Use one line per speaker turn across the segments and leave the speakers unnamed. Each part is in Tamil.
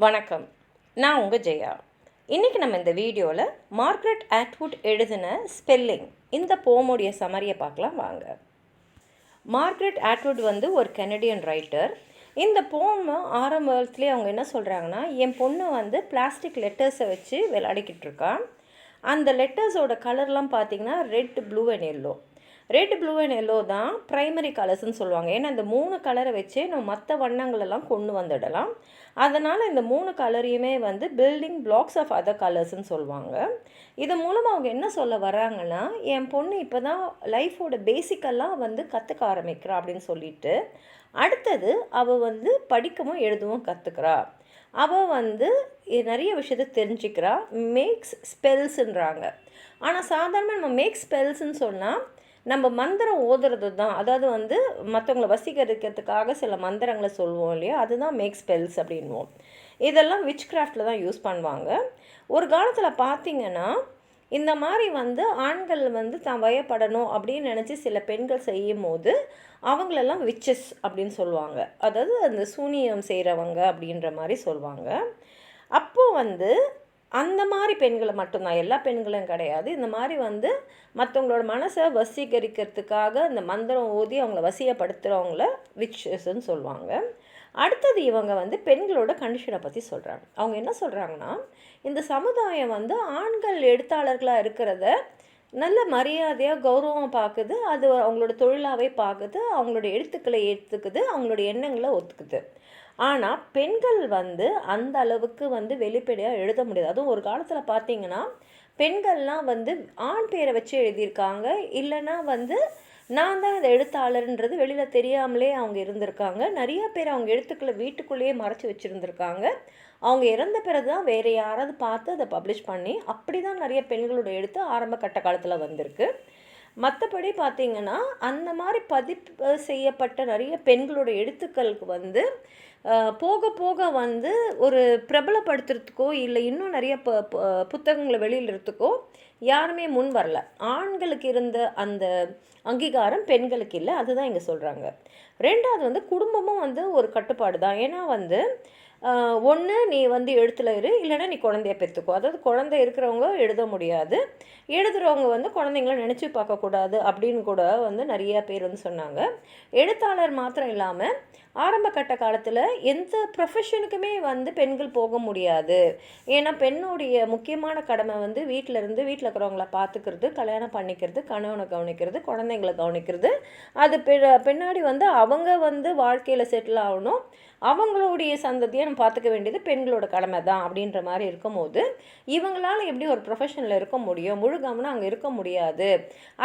வணக்கம். நான் உங்கள் ஜெயா. இன்றைக்கி நம்ம இந்த வீடியோவில் மார்க்ரெட் ஆட்வுட் எழுதின ஸ்பெல்லிங் இந்த போமுடைய சமரியை பார்க்கலாம் வாங்க. மார்க்ரெட் ஆட்வுட் ஒரு கெனடியன் ரைட்டர். இந்த போம் ஆரம்பத்துலேயே அவங்க என்ன சொல்கிறாங்கன்னா, என் பொண்ணு பிளாஸ்டிக் லெட்டர்ஸை வச்சு விளையாடிக்கிட்டு இருக்கான். அந்த லெட்டர்ஸோட கலர்லாம் பார்த்திங்கன்னா red, blue and yellow. Red, blue and yellow தான் ப்ரைமரி கலர்ஸ்ன்னு சொல்லுவாங்க. ஏன்னா இந்த 3 கலரை வச்சே நம்ம மற்ற வண்ணங்களெல்லாம் கொண்டு வந்துடலாம். அதனால் இந்த 3 கலரையுமே பில்டிங் பிளாக்ஸ் ஆஃப் அதர் கலர்ஸ்ன்னு சொல்லுவாங்க. இது மூலமாக அவங்க என்ன சொல்ல வராங்கன்னா, என் பொண்ணு இப்போ தான் லைஃபோட பேசிக்கெல்லாம் கற்றுக்க ஆரம்பிக்கிறா அப்படின்னு சொல்லிட்டு, அடுத்தது அவள் படிக்கவும் எழுதவும் கற்றுக்கிறா. அவள் நிறைய விஷயத்தை தெரிஞ்சுக்கிறா. மேக்ஸ் ஸ்பெல்ஸுன்றாங்க. ஆனால் சாதாரணமாக நம்ம மேக் ஸ்பெல்ஸ்ன்னு சொன்னால் நம்ம மந்திரம் ஓதுறது தான். அதாவது மற்றவங்கள வசீகரிக்கிறதுக்காக சில மந்திரங்களை சொல்லுவோம் இல்லையா, அதுதான் மேக் ஸ்பெல்ஸ் அப்படின்வோம். இதெல்லாம் விச் கிராஃப்டில் தான் யூஸ் பண்ணுவாங்க. ஒரு காலத்தில் பார்த்திங்கன்னா இந்த மாதிரி ஆண்கள் தான் வயப்படணும் அப்படின்னு நினச்சி சில பெண்கள் செய்யும் போது அவங்களெல்லாம் விச்சஸ் அப்படின்னு சொல்லுவாங்க. அதாவது அந்த சூனியம் செய்கிறவங்க அப்படின்ற மாதிரி சொல்லுவாங்க. அப்போது அந்த மாதிரி பெண்களை மட்டும்தான், எல்லா பெண்களும் கிடையாது. இந்த மாதிரி மற்றவங்களோட மனசை வசீகரிக்கிறதுக்காக இந்த மந்திரம் ஓதி அவங்கள வசியப்படுத்துகிறவங்கள விச்சஸ்ன்னு சொல்லுவாங்க. அடுத்தது இவங்க பெண்களோட கண்டிஷனை பற்றி சொல்கிறாங்க. அவங்க என்ன சொல்கிறாங்கன்னா, இந்த சமுதாயம் ஆண்கள் எழுத்தாளர்களாக இருக்கிறத நல்ல மரியாதையாக கௌரவம் பார்க்குது, அது அவங்களோட தொழிலாகவே பார்க்குது, அவங்களோட எழுத்துக்களை ஏற்றுக்குது, அவங்களோட எண்ணங்களை ஒத்துக்குது. ஆனால் பெண்கள் அந்த அளவுக்கு வெளிப்படையாக எழுத முடியாது. அதுவும் ஒரு காலத்தில் பார்த்திங்கன்னா பெண்கள்லாம் ஆண் பேரை வச்சு எழுதியிருக்காங்க. இல்லைன்னா நான் தான் அந்த எழுத்தாளர்ன்றது வெளியில் தெரியாமலே அவங்க இருந்திருக்காங்க. நிறைய பேர் அவங்க எழுத்துக்களை வீட்டுக்குள்ளேயே மறைச்சி வச்சுருந்துருக்காங்க. அவங்க இறந்த பிறகு தான் வேறு யாராவது பார்த்து அதை பப்ளிஷ் பண்ணி அப்படி தான் நிறைய பெண்களோட எழுத்து ஆரம்ப கட்ட காலத்தில் வந்திருக்கு. மற்றபடி பார்த்திங்கன்னா அந்த மாதிரி பதிப்பு செய்யப்பட்ட நிறைய பெண்களோட எழுத்துக்களுக்கு போக போக ஒரு பிரபலப்படுத்துறதுக்கோ இல்லை இன்னும் நிறைய புத்தகங்களை வெளியிடுறதுக்கோ யாருமே முன் வரல. ஆண்களுக்கு இருந்த அந்த அங்கீகாரம் பெண்களுக்கு இல்லை. அதுதான் இங்கே சொல்கிறாங்க. ரெண்டாவது குடும்பமும் ஒரு கட்டுப்பாடு தான். ஏன்னா ஒன்று நீ எழுத்தில் இரு, இல்லைன்னா நீ குழந்தைய பெற்றுக்கோ. அதாவது குழந்தை இருக்கிறவங்க எழுத முடியாது, எழுதுகிறவங்க குழந்தைங்கள நினச்சி பார்க்கக்கூடாது அப்படின்னு கூட நிறைய பேர் சொன்னாங்க. எழுத்தாளர் மாத்திரம் இல்லாமல் ஆரம்ப கட்ட காலத்தில் எந்த ப்ரொஃபஷனுக்குமே பெண்கள் போக முடியாது. ஏன்னா பெண்ணுடைய முக்கியமான கடமை வீட்டில் இருந்து வீட்டில் இருக்கிறவங்கள பார்த்துக்கிறது, கல்யாணம் பண்ணிக்கிறது, கணவனை கவனிக்கிறது, குழந்தைங்களை கவனிக்கிறது. அது பின்னாடி அவங்க வாழ்க்கையில் செட்டில் ஆகணும், அவங்களுடைய சந்ததியை நம்ம பார்த்துக்க வேண்டியது பெண்களோட கடமை தான் அப்படின்ற மாதிரி இருக்கும்போது இவங்களால எப்படி ஒரு ப்ரொஃபஷனில் இருக்க முடியும், முழு கவனம் அங்கே இருக்க முடியாது.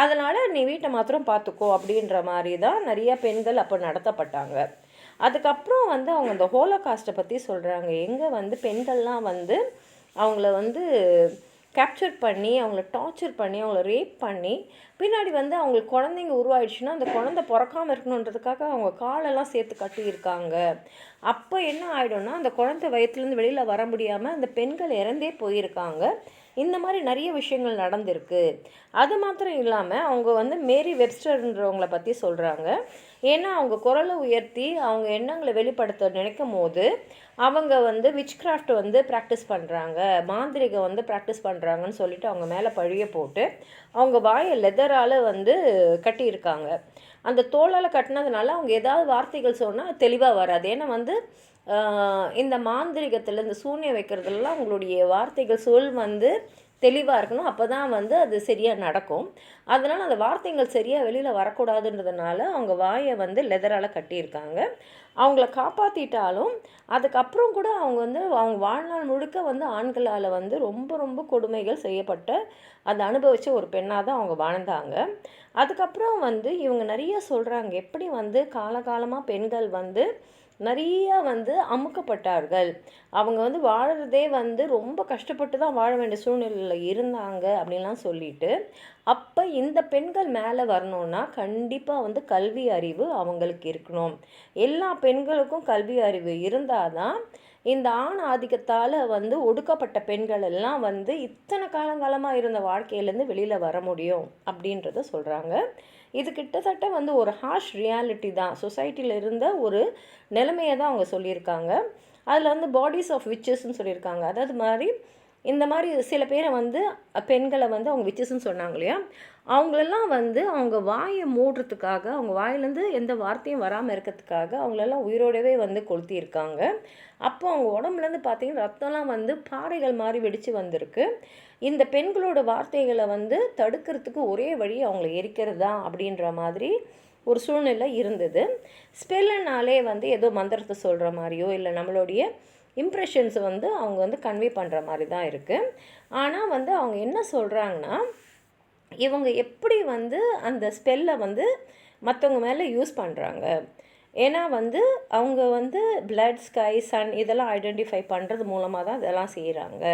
அதனால் நீ வீட்டை மாத்திரம் பார்த்துக்கோ அப்படின்ற மாதிரி தான் நிறைய பெண்கள் அப்போ நடத்தப்பட்டாங்க. அதுக்கப்புறம் அவங்க அந்த ஹோலோகாஸ்ட்டை பற்றி சொல்கிறாங்க. எங்கே பெண்கள்லாம் அவங்கள கேப்சர் பண்ணி, அவங்கள டார்ச்சர் பண்ணி, அவங்கள ரேப் பண்ணி பின்னாடி அவங்களுக்கு குழந்தைங்க உருவாயிடுச்சுன்னா அந்த குழந்தை பிறக்காமல் இருக்கணுன்றதுக்காக அவங்க காலெல்லாம் சேர்த்து கட்டியிருக்காங்க. அப்போ என்ன ஆகிடும்னா அந்த குழந்தை வயிற்றுலேருந்து வெளியில் வர முடியாமல் அந்த பெண்கள் இறந்தே போயிருக்காங்க. இந்த மாதிரி நிறைய விஷயங்கள் நடந்திருக்கு. அது மாத்திரம் இல்லாமல் அவங்க மேரி வெப்ஸ்டர்ன்றவங்கள பற்றி சொல்கிறாங்க. ஏன்னா அவங்க குரலை உயர்த்தி அவங்க எண்ணங்களை வெளிப்படுத்த நினைக்கும் போது அவங்க விச் கிராஃப்ட் ப்ராக்டிஸ் பண்ணுறாங்க, மாந்திரிகம் ப்ராக்டிஸ் பண்ணுறாங்கன்னு சொல்லிட்டு அவங்க மேலே பழிய போட்டு அவங்க வாயை லெதரால் கட்டியிருக்காங்க. அந்த தோளால் கட்டினதுனால அவங்க ஏதாவது வார்த்தைகள் சொன்னால் தெளிவாக வராது. ஏன்னா இந்த மாந்திரிகத்தில் இந்த சூன்யம் வைக்கிறதுலாம் உங்களுடைய வார்த்தைகள் சொல் தெளிவாக இருக்கணும். அப்போ தான் அது சரியாக நடக்கும். அதனால் அந்த வார்த்தைகள் சரியாக வெளியில் வரக்கூடாதுன்றதுனால அவங்க வாயை லெதரால் கட்டியிருக்காங்க. அவங்கள காப்பாற்றிட்டாலும் அதுக்கப்புறம் கூட அவங்க அவங்க வாழ்நாள் முழுக்க ஆண்களால் ரொம்ப ரொம்ப கொடுமைகள் செய்யப்பட்ட அதை அனுபவித்த ஒரு பெண்ணாக தான் அவங்க வாழ்ந்தாங்க. அதுக்கப்புறம் இவங்க நிறைய சொல்கிறாங்க எப்படி காலகாலமாக பெண்கள் நிறையா அமுக்கப்பட்டார்கள். அவங்க வாழறதே ரொம்ப கஷ்டப்பட்டு தான் வாழ வேண்டிய சூழ்நிலையில் இருந்தாங்க அப்படின்லாம் சொல்லிட்டு, அப்போ இந்த பெண்கள் மேலே வரணுன்னா கண்டிப்பாக கல்வி அறிவு அவங்களுக்கு இருக்கணும். எல்லா பெண்களுக்கும் கல்வி அறிவு இருந்தால் தான் இந்த ஆண் ஆதிக்கத்தால் ஒடுக்கப்பட்ட பெண்கள் எல்லாம் இத்தனை காலங்காலமாக இருந்த வாழ்க்கையிலேருந்து வெளியில் வர முடியும் அப்படின்றத சொல்கிறாங்க. இது கிட்டத்தட்ட ஒரு ஹார்ஷ் ரியாலிட்டி தான், சொசைட்டியில் இருந்த ஒரு நிலைமையை தான் அவங்க சொல்லியிருக்காங்க. அதில் வந்து பாடிஸ் ஆஃப் விச்சஸ்ன்னு சொல்லியிருக்காங்க. அதாவது மாதிரி இந்த மாதிரி சில பேரை வந்து பெண்களை வந்து அவங்க விச்சஸ்ன்னு சொன்னாங்க இல்லையா, அவங்களெல்லாம் வந்து அவங்க வாயை மூடுறதுக்காக, அவங்க வாயிலேருந்து எந்த வார்த்தையும் வராமல் இருக்கிறதுக்காக அவங்களெல்லாம் உயிரோடவே வந்து கொளுத்தியிருக்காங்க. அப்போ அவங்க உடம்புலேருந்து பார்த்தீங்கன்னா ரத்தம்லாம் வந்து பாறைகள் மாதிரி வெடித்து வந்திருக்கு. இந்த பெண்களோட வார்த்தைகளை வந்து தடுக்கிறதுக்கு ஒரே வழி அவங்கள எரிக்கிறது தான் அப்படின்ற மாதிரி ஒரு சூழ்நிலை இருந்தது. ஸ்பெல்லுனாலே வந்து ஏதோ மந்திரத்தை சொல்கிற மாதிரியோ இல்லை நம்மளுடைய இம்ப்ரெஷன்ஸை வந்து அவங்க வந்து கன்வே பண்ணுற மாதிரி தான் இருக்குது. ஆனால் வந்து அவங்க என்ன சொல்கிறாங்கன்னா, இவங்க எப்படி வந்து அந்த ஸ்பெல்லை வந்து மற்றவங்க மேலே யூஸ் பண்ணுறாங்க. ஏன்னா வந்து அவங்க வந்து பிளட், ஸ்கை, சன் இதெல்லாம் ஐடென்டிஃபை பண்ணுறது மூலமாக தான் இதெல்லாம் செய்கிறாங்க.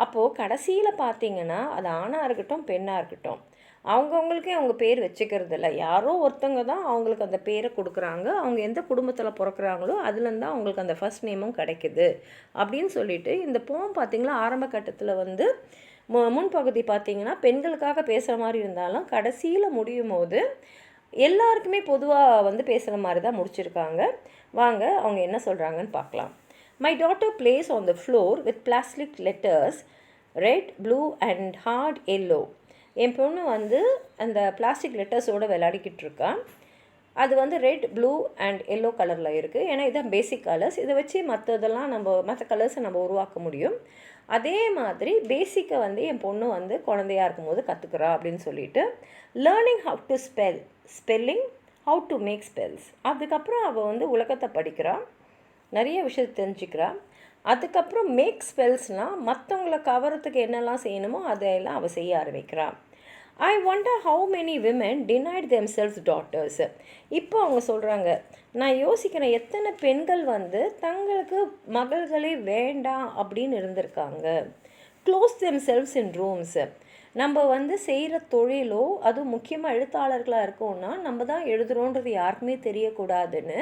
அப்போது கடைசியில் பார்த்திங்கன்னா அது ஆணாக இருக்கட்டும் பெண்ணாக இருக்கட்டும் அவங்கவுங்களுக்கே அவங்க பேர் வச்சுக்கிறது இல்லை. யாரோ ஒருத்தவங்க தான் அவங்களுக்கு அந்த பேரை கொடுக்குறாங்க. அவங்க எந்த குடும்பத்தில் பிறக்கிறாங்களோ அதுலேருந்து தான் அவங்களுக்கு அந்த ஃபர்ஸ்ட் நேமும் கிடைக்குது அப்படின்னு சொல்லிட்டு இந்த போம் பார்த்திங்களா ஆரம்ப கட்டத்தில் வந்து முன்பகுதி பார்த்திங்கன்னா பெண்களுக்காக பேசுகிற மாதிரி இருந்தாலும் கடைசியில் முடியும் போது எல்லாருக்குமே பொதுவாக வந்து பேசுகிற மாதிரி தான் முடிச்சிருக்காங்க. வாங்க அவங்க என்ன சொல்கிறாங்கன்னு பார்க்கலாம். My daughter plays on the floor with plastic letters red, blue and hard yellow. என் பொண்ணு வந்து அந்த பிளாஸ்டிக் லெட்டர்ஸோடு விளையாடிக்கிட்டு இருக்கான். அது வந்து ரெட், ப்ளூ அண்ட் எல்லோ கலரில் இருக்குது. ஏன்னா இதுதான் பேசிக் கலர்ஸ். இதை வச்சு மற்ற கலர்ஸை நம்ம உருவாக்க முடியும். அதே மாதிரி பேசிக்கை வந்து என் பொண்ணு வந்து குழந்தையாக இருக்கும்போது கற்றுக்குறா அப்படின்னு சொல்லிட்டு learning how to spelling, how to make spells. அதுக்கப்புறம் அவள் வந்து உலகத்தை படிக்கிறான், நிறைய விஷயத்தை தெரிஞ்சுக்கிறான். அதுக்கப்புறம் மேக் ஸ்பெல்ஸ்னால் மற்றவங்கள கவரத்துக்கு என்னெல்லாம் செய்யணுமோ அதையெல்லாம் அவள் செய்ய ஆரம்பிக்கிறான். ஐ wonder how many women denied themselves daughters. இப்போ அவங்க சொல்கிறாங்க, நான் யோசிக்கிறேன் எத்தனை பெண்கள் வந்து தங்களுக்கு மகள்களே வேண்டாம் அப்படின்னு இருந்திருக்காங்க. Close themselves in rooms. நம்ம வந்து செய்கிற தொழிலோ அதுவும் முக்கியமாக எழுத்தாளர்களாக இருக்கோம்னா நம்ம தான் எழுதுகிறோன்றது யாருக்குமே தெரியக்கூடாதுன்னு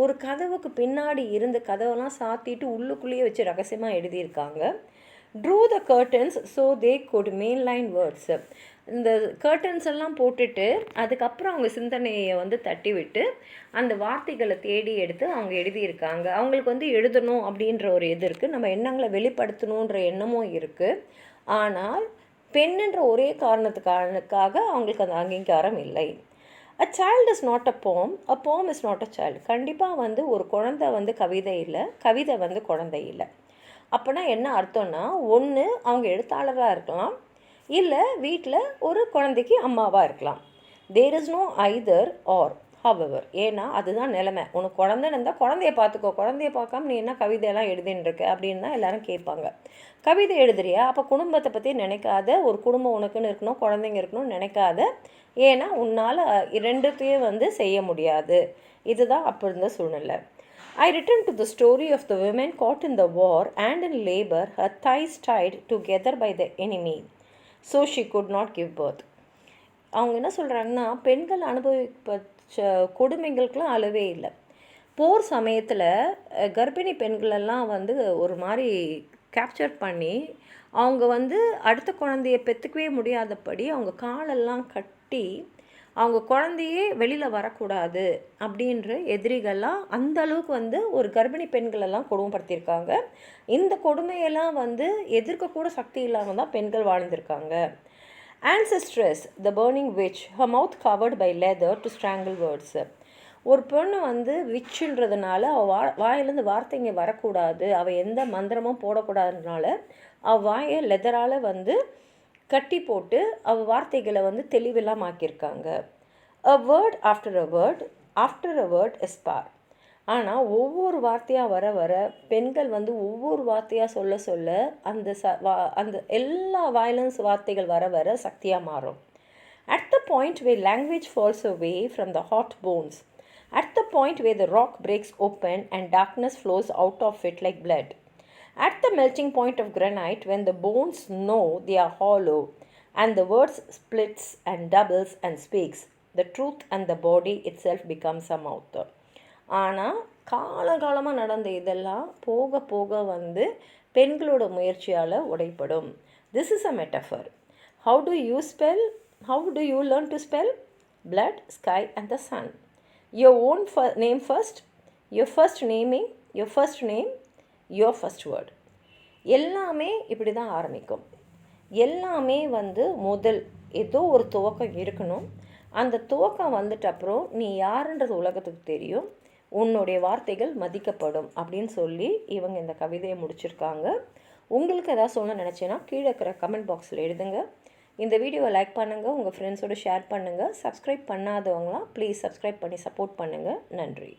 ஒரு கதவுக்கு பின்னாடி இருந்து கதவெல்லாம் சாத்திட்டு உள்ளுக்குள்ளேயே வச்சு ரகசியமாக எழுதியிருக்காங்க. True the curtains so they good mainline words. இந்த கர்டன்ஸ் எல்லாம் போட்டுட்டு அதுக்கப்புறம் அவங்க சிந்தனையை வந்து தட்டி விட்டு அந்த வார்த்தைகளை தேடி எடுத்து அவங்க எழுதியிருக்காங்க. அவங்களுக்கு வந்து எழுதணும் அப்படின்ற ஒரு இது இருக்குது, நம்ம எண்ணங்களை வெளிப்படுத்தணுன்ற எண்ணமும் இருக்குது. ஆனால் பெண்ணுன்ற ஒரே காரணத்துக்காக அவங்களுக்கு அந்த அங்கீகாரம் இல்லை. A child is not a poem, a poem is not a child. கண்டிப்பாக வந்து ஒரு குழந்தை வந்து கவிதை இல்லை, கவிதை வந்து குழந்தை இல்லை. அப்போனா என்ன அர்த்தம்னா, ஒன்று அவங்க எழுத்தாளராக இருக்கலாம், இல்லை வீட்டில் ஒரு குழந்தைக்கு அம்மாவாக இருக்கலாம். There is no either or however. ஏன்னா அதுதான் நிலைமை. உனக்கு குழந்தைன்னு இருந்தால் குழந்தைய பார்த்துக்கோ, குழந்தைய பார்க்காம நீ என்ன கவிதையெல்லாம் எழுதின்னு இருக்க அப்படின்னு தான் எல்லோரும் கேட்பாங்க. கவிதை எழுதுறியா, அப்போ குடும்பத்தை பற்றி நினைக்காத, ஒரு குடும்பம் உனக்குன்னு இருக்கணும், குழந்தைங்க இருக்கணும்னு நினைக்காத. ஏன்னா உன்னால் ரெண்டுத்தையும் வந்து செய்ய முடியாது. இதுதான் அப்போ இருந்த சூழ்நிலை. I return to the story of the women caught in the war and in labor, her thighs tied together by the enemy, so she could not give birth. அவங்க என்ன சொல்கிறாங்கன்னா, பெண்கள் அனுபவிப்ப கொடுமைகளுக்கெல்லாம் அளவே இல்லை. போர் சமயத்தில் கர்ப்பிணி பெண்களெல்லாம் வந்து ஒரு மாதிரி கேப்சர் பண்ணி அவங்க வந்து அடுத்த குழந்தைய பெற்றுக்கவே முடியாதபடி அவங்க காலெல்லாம் கட்டி அவங்க குழந்தையே வெளியில் வரக்கூடாது அப்படின்ற எதிரிகள்லாம் அந்த அளவுக்கு வந்து ஒரு கர்ப்பிணி பெண்களெல்லாம் கொடுமைப்படுத்தியிருக்காங்க. இந்த கொடுமையெல்லாம் வந்து எதிர்க்கக்கூட சக்தி இல்லாமல் தான் பெண்கள் வாழ்ந்திருக்காங்க. Ancestress, the burning witch, her mouth covered by leather to strangle words. ஒரு பொண்ணு வந்து விச்சுன்றதுனால அவள் வாயிலேருந்து வார்த்தைங்க வரக்கூடாது, அவள் எந்த மந்திரமும் போடக்கூடாதுனால அவள் வாயை லெதரால் வந்து கட்டி போட்டு அவள் வார்த்தைகளை வந்து தெளிவெல்லாம் ஆக்கியிருக்காங்க. A word after a word, after a word is power. ஆனால் ஒவ்வொரு வார்த்தையாக வர வர பெண்கள் வந்து ஒவ்வொரு வார்த்தையாக சொல்ல சொல்ல அந்த எல்லா வயலன்ஸ் வார்த்தைகள் வர வர சக்தியாக மாறும். At the point where language falls away from the hot bones, at the point where the rock breaks open and darkness flows out of it like blood, at the melting point of granite when the bones know they are hollow and the words splits and doubles and speaks, the truth and the body itself becomes a mouth. ஆனால் காலகாலமாக நடந்த இதெல்லாம் போக போக வந்து பெண்களோட முயற்சியால் உடைப்படும். This is a metaphor. How do you spell? How do you learn to spell? Blood, sky and the sun. Your own name first, your first name, your first word. எல்லாமே இப்படி தான் ஆரம்பிக்கும். எல்லாமே முதல் ஏதோ ஒரு துவக்கம் இருக்கணும். அந்த துவக்கம் வந்துட்ட அப்புறம் நீ யாருன்றது உலகத்துக்கு தெரியும், உன்னுடைய வார்த்தைகள் மதிக்கப்படும் அப்படின்னு சொல்லி இவங்க இந்த கவிதையை முடிச்சிருக்காங்க. உங்களுக்கு எதாவது சொல்ல நினச்சேன்னா கீழே இருக்கிற கமெண்ட் பாக்ஸில் எழுதுங்க. இந்த வீடியோவை லைக் பண்ணுங்கள், உங்கள் ஃப்ரெண்ட்ஸோடு ஷேர் பண்ணுங்கள். சப்ஸ்கிரைப் பண்ணாதவங்களாம் ப்ளீஸ் சப்ஸ்கிரைப் பண்ணி சப்போர்ட் பண்ணுங்கள். நன்றி.